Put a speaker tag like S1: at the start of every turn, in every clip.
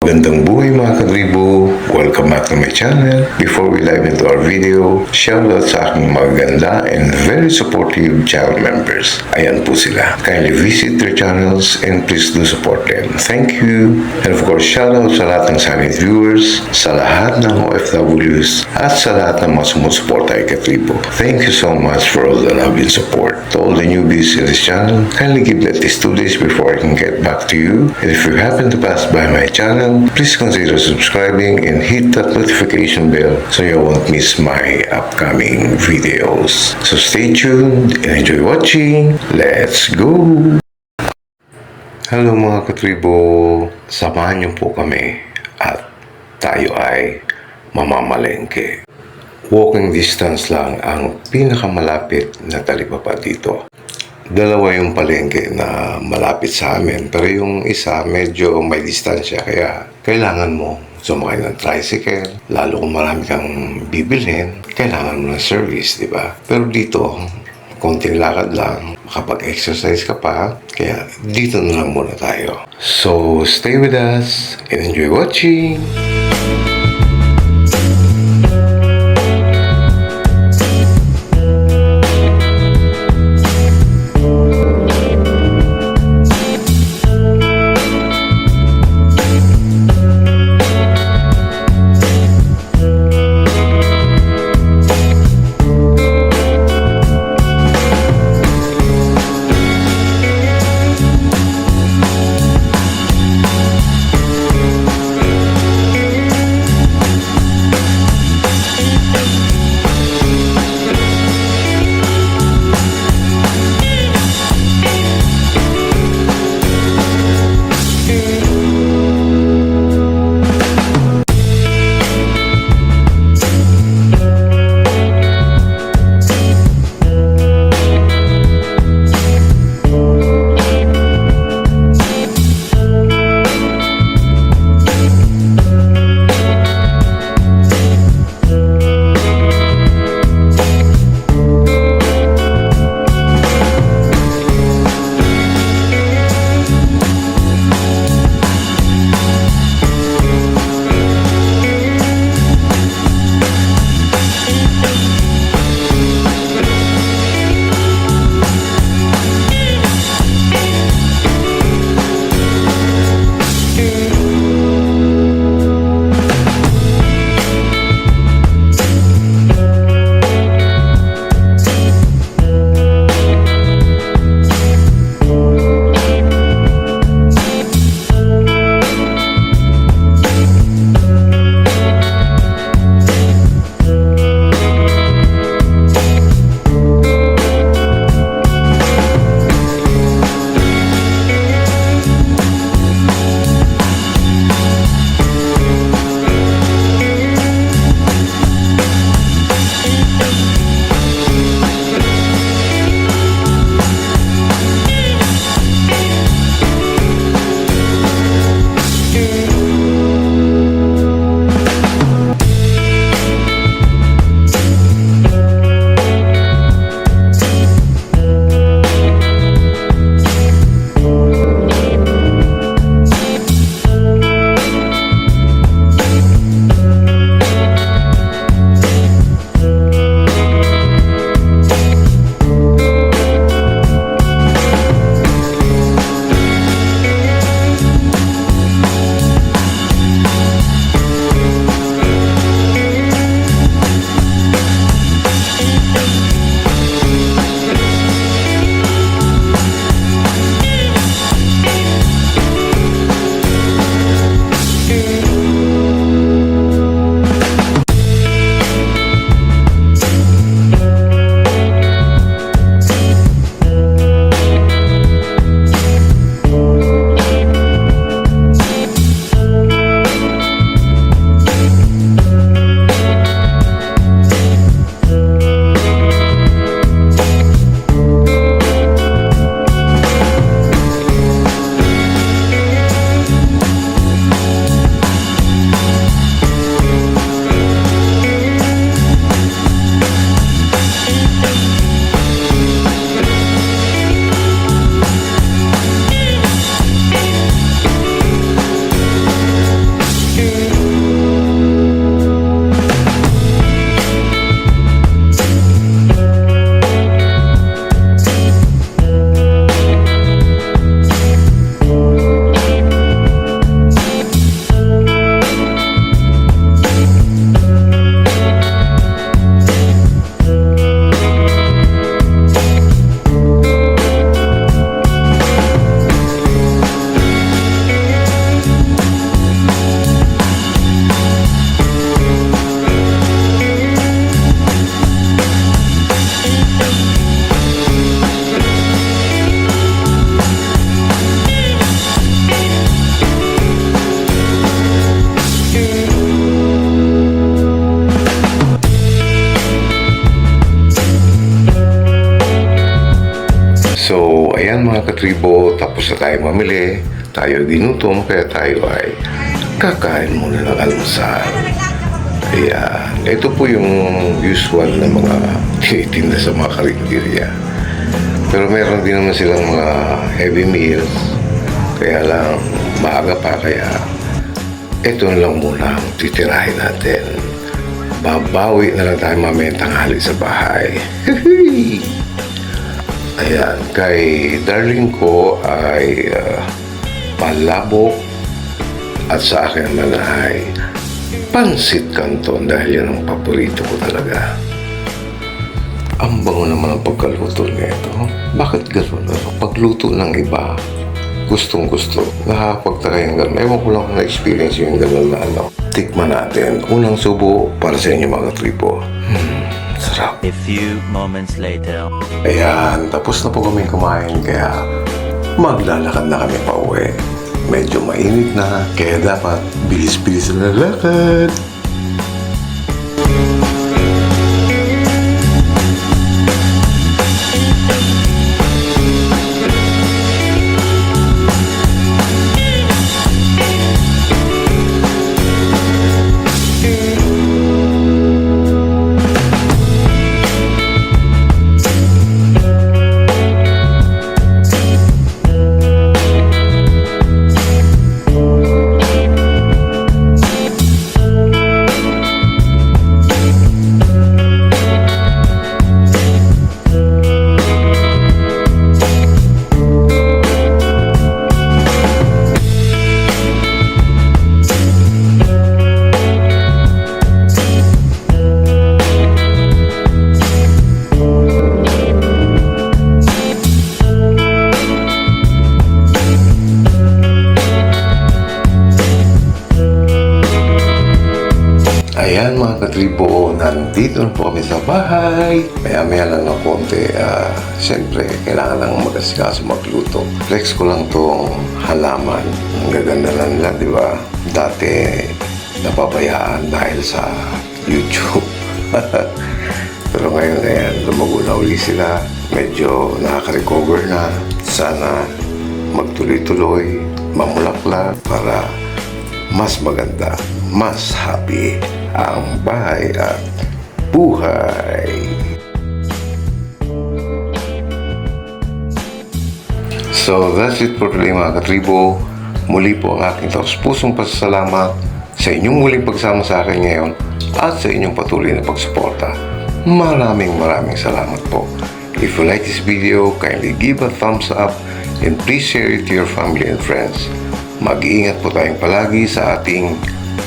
S1: Magandang buhay mga kadribo! Welcome back to my channel. Before we dive into our video, shoutout sa aking magaganda and very supportive channel members. Ayan po sila. Kindly visit their channels and please do support them. Thank you! And of course, shoutout sa lahat ng silent viewers, sa lahat ng OFWs, at sa lahat ng mga sumusuporta kay Kadribo. Thank you so much for all the love and support. To all the newbies in this channel, kindly give me at least 2 days before I can get back to you. And if you happen to pass by my channel, please consider subscribing and hit that notification bell so you won't miss my upcoming videos. So stay tuned and enjoy watching. Let's go! Hello mga katribo, samahan niyo po kami at tayo ay mamamalengke. Walking distance lang ang pinakamalapit na talipapa dito. Dalawa yung palengke na malapit sa amin, pero yung isa medyo may distansya, kaya kailangan mo sumakay ng tricycle. Lalo kung marami kang bibilhin, kailangan mo ng service, di ba? Pero dito, konting lakad lang, makapag-exercise ka pa, kaya dito na lang muna tayo. So, stay with us and enjoy watching! katribo, tapos na tayo mamili, tayo ginutom, kaya tayo ay kakain muna ng almusal. Ayan, ito po yung usual na mga tinitinda sa mga karinderya. Pero meron din naman silang mga heavy meals, kaya lang maaga pa, kaya ito na lang muna ang titirahin natin. Babawi na lang tayo mamaya tanghali sa bahay. Ayan, kay darling ko ay palabok, at sa akin naman ay pansit canton, dahil yan ang paborito ko talaga. Ang bango naman ang pagkaluto nito. Bakit gano'n? Pagluto ng iba, gustong gusto. Nakakapagtaka yung gano'n. Ewan ko lang kung na-experience yung gano'n na ano. Tikman natin. Unang subo para sa inyo mga tripo. Sarap.
S2: A few moments later.
S1: Ayan, tapos na po kami kumain, kaya maglalakad na kami pa uwi. Medyo mainit na, kaya dapat bilis-bilis na lalakad. Ayan mga katribo, nandito na po kami sa bahay. Maya-maya lang ng konti. Siyempre, kailangan lang mag-asikaso magluto. Flex ko lang tong halaman. Ang gaganda lang nila, di ba? Dati, napabayaan dahil sa YouTube. Pero ngayon, ayan, lumago na uli sila. Medyo nakaka-recover na. Sana magtuloy-tuloy, mamulaklak para mas maganda, mas happy ang bahay at buhay. So that's it for today mga katribo. Muli po ang aking taus-pusong pasasalamat sa inyong muling pagsama sa akin ngayon at sa inyong patuloy na pagsuporta. Maraming salamat po. If you like this video, kindly give a thumbs up and please share it to your family and friends. Mag-iingat po tayong palagi sa ating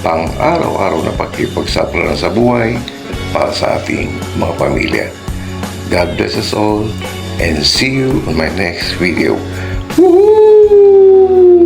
S1: pang-araw-araw na pagkipagsapalaran sa buhay para sa ating mga pamilya. God bless us all and see you on my next video. Woohoo!